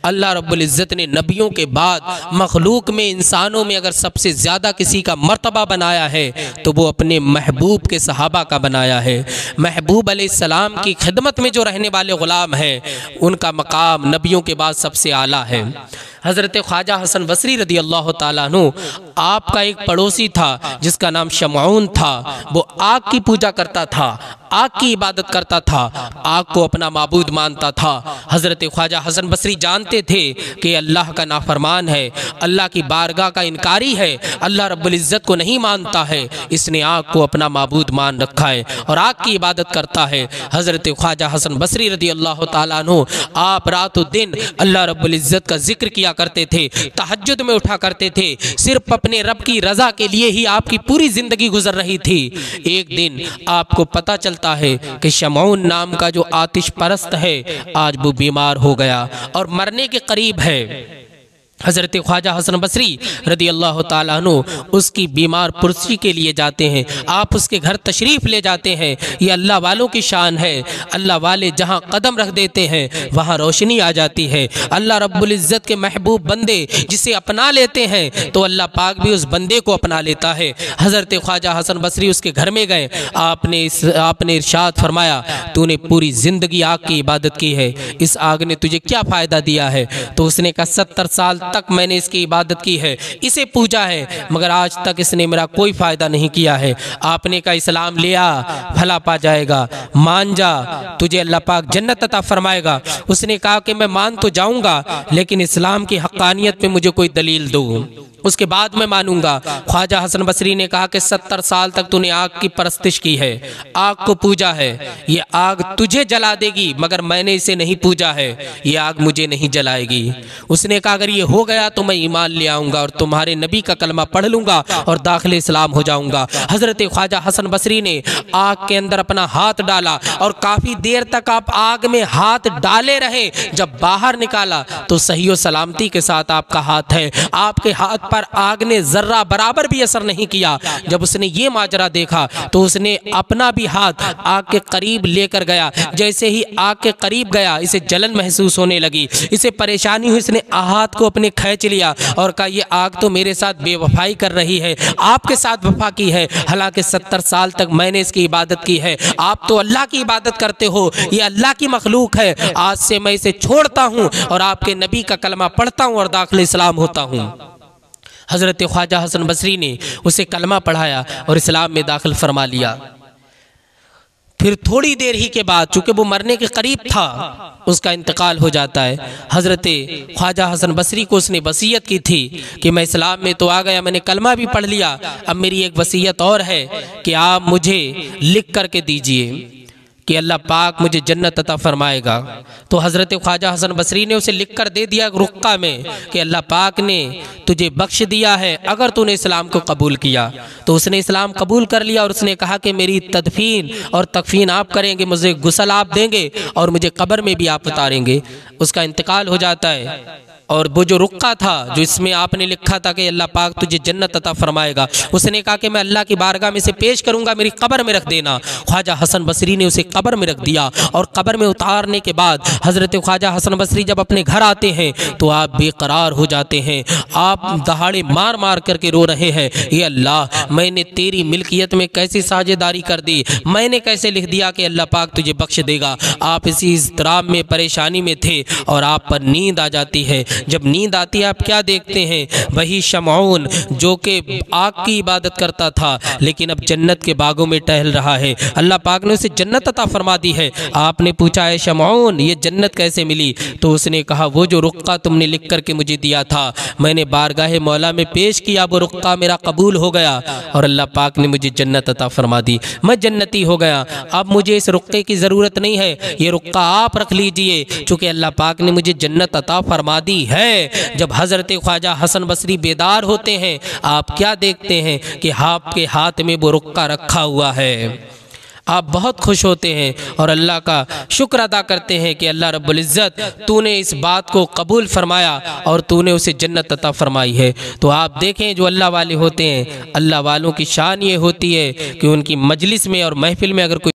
अल्लाह रब्बुल इज़्ज़त ने नबियों के बाद मखलूक में, इंसानों में अगर सबसे ज़्यादा किसी का मर्तबा बनाया है तो वो अपने महबूब के सहाबा का बनाया है। महबूब अलैहिस्सलाम की खिदमत में जो रहने वाले ग़ुलाम हैं उनका मकाम नबियों के बाद सबसे आला है। हज़रत ख्वाजा हसन बसरी रदी अल्लाह ताला अन्हु, आपका एक पड़ोसी था जिसका नाम शमऊन था। वो आग की पूजा करता था, आग की इबादत करता था, आग को अपना माबूद मानता था। हज़रत ख्वाजा हसन बसरी जानते थे कि अल्लाह का नाफरमान है, अल्लाह की बारगाह का इनकारी है, अल्लाह रब्बुल इज़्ज़त को नहीं मानता है, इसने आग को अपना माबूद मान रखा है और आग की इबादत करता है। हज़रत ख्वाजा हसन बसरी रदी अल्लाह ताला अन्हु, आप रात दिन अल्लाह रब्बुल इज़्ज़त का जिक्र किया करते थे, तहज्जुद में उठा करते थे, सिर्फ अपने रब की रज़ा के लिए ही आपकी पूरी ज़िंदगी गुजर रही थी। एक दिन आपको पता चलता है कि शमऊन नाम का जो आतिश परस्त है आज वो बीमार हो गया और मरने के करीब है। हज़रत ख्वाजा हसन बसरी रदी अल्लाह ताला अन्हु उसकी बीमार पुरसी के लिए जाते हैं, आप उसके घर तशरीफ़ ले जाते हैं। ये अल्लाह वालों की शान है, अल्लाह वाले जहाँ कदम रख देते हैं वहाँ रोशनी आ जाती है। अल्लाह रब्बुल इज़्ज़त के महबूब बंदे जिसे अपना लेते हैं तो अल्लाह पाक भी उस बंदे को अपना लेता है। हज़रत ख्वाजा हसन बसरी उसके घर में गए, आपने इरशाद फरमाया, तूने पूरी ज़िंदगी आग की इबादत की है, इस आग ने तुझे क्या फ़ायदा दिया है? तो उसने कहा 70 साल तक मैंने इसकी इबादत की है, इसे पूजा है, मगर आज तक इसने मेरा कोई फ़ायदा नहीं किया है। आपने कहा इस्लाम ले आ, भला पा जाएगा, मान जा, तुझे अल्लाह पाक जन्नत अता फरमाएगा। उसने कहा कि मैं मान तो जाऊंगा लेकिन इस्लाम की हक़ानियत पे मुझे कोई दलील दो, उसके बाद मैं मानूंगा। ख्वाजा हसन बसरी ने कहा कि 70 साल तक तूने आग की परस्तिश की है, आग को पूजा है, ये आग तुझे जला देगी मगर मैंने इसे नहीं पूजा है, ये आग मुझे नहीं जलाएगी। उसने कहा अगर ये हो गया तो मैं ईमान ले आऊँगा और तुम्हारे नबी का कलमा पढ़ लूँगा और दाखिल इस्लाम हो जाऊँगा। हज़रत ख्वाजा हसन बसरी ने आग के अंदर अपना हाथ डाला और काफ़ी देर तक आप आग में हाथ डाले रहे। जब बाहर निकाला तो सही व सलामती के साथ आपका हाथ है, आपके हाथ पर आग ने जर्रा बराबर भी असर नहीं किया। जब उसने ये माजरा देखा तो उसने अपना भी हाथ आग के करीब लेकर गया। जैसे ही आग के करीब गया इसे जलन महसूस होने लगी, इसे परेशानी हुई, इसने हाथ को अपने खींच लिया और कहा ये आग तो मेरे साथ बेवफाई कर रही है, आपके साथ वफा की है, हालांकि 70 साल तक मैंने इसकी इबादत की है, आप तो अल्लाह की इबादत करते हो, ये अल्लाह की मखलूक है, आज से मैं इसे छोड़ता हूँ और आपके नबी का कलमा पढ़ता हूँ और दाखिल इस्लाम होता हूँ। हज़रत ख्वाजा हसन बसरी ने उसे कलमा पढ़ाया और इस्लाम में दाखिल फरमा लिया। फिर थोड़ी देर ही के बाद, चूँकि वो मरने के करीब था, उसका इंतकाल हो जाता है। हज़रत ख्वाजा हसन बसरी को उसने वसीयत की थी कि मैं इस्लाम में तो आ गया, मैंने कलमा भी पढ़ लिया, अब मेरी एक वसीयत और है कि आप मुझे लिख करके दीजिए कि अल्लाह पाक मुझे जन्नत अता फरमाएगा। तो हज़रत ख्वाजा हसन बसरी ने उसे लिख कर दे दिया रुक्का में कि अल्लाह पाक ने तुझे बख्श दिया है अगर तूने इस्लाम को कबूल किया। तो उसने इस्लाम कबूल कर लिया और उसने कहा कि मेरी तदफीन और तकफीन आप करेंगे, मुझे गुसल आप देंगे और मुझे कब्र में भी आप उतारेंगे। उसका इंतकाल हो जाता है और वो जो रुक्का था जो इसमें आपने लिखा था कि अल्लाह पाक तुझे जन्नत अता फरमाएगा, उसने कहा कि मैं अल्लाह की बारगाह में से पेश करूंगा, मेरी कब्र में रख देना। ख्वाजा हसन बसरी ने उसे कब्र में रख दिया और कब्र में उतारने के बाद हज़रत ख्वाजा हसन बसरी जब अपने घर आते हैं तो आप बेकरार हो जाते हैं, आप दहाड़े मार मार करके रो रहे हैं, ये अल्लाह मैंने तेरी मिल्कियत में कैसी साझेदारी कर दी, मैंने कैसे लिख दिया कि अल्लाह पाक तुझे बख्श देगा। आप इसी इज़्तिराब में, परेशानी में थे और आप पर नींद आ जाती है। जब नींद आती है आप क्या देखते हैं? वही शमऊन जो कि आग की इबादत करता था लेकिन अब जन्नत के बागों में टहल रहा है, अल्लाह पाक ने उसे जन्नत अता फरमा दी है। आपने पूछा है शमऊन ये जन्नत कैसे मिली? तो उसने कहा वो जो रुक्का तुमने लिख करके मुझे दिया था, मैंने बारगाह मौला में पेश किया, वो रुक्का मेरा कबूल हो गया और अल्लाह पाक ने मुझे जन्नत अता फरमा दी, मैं जन्नती हो गया। अब मुझे इस रुक्के की ज़रूरत नहीं है, ये रुक्का आप रख लीजिए, चूँकि अल्लाह पाक ने मुझे जन्नत अता फरमा दी है। जब हज़रत ख्वाजा हसन बसरी बेदार होते हैं आप क्या देखते हैं कि आपके हाथ में वो रुक्का रखा हुआ है, आप बहुत खुश होते हैं और अल्लाह का शुक्र अदा करते हैं कि अल्लाह रब्बुल इज़्ज़त तूने इस बात को कबूल फरमाया और तूने उसे जन्नत अता फरमाई है। तो आप देखें जो अल्लाह वाले होते हैं, अल्लाह वालों की शान ये होती है कि उनकी मजलिस में और महफिल में अगर कोई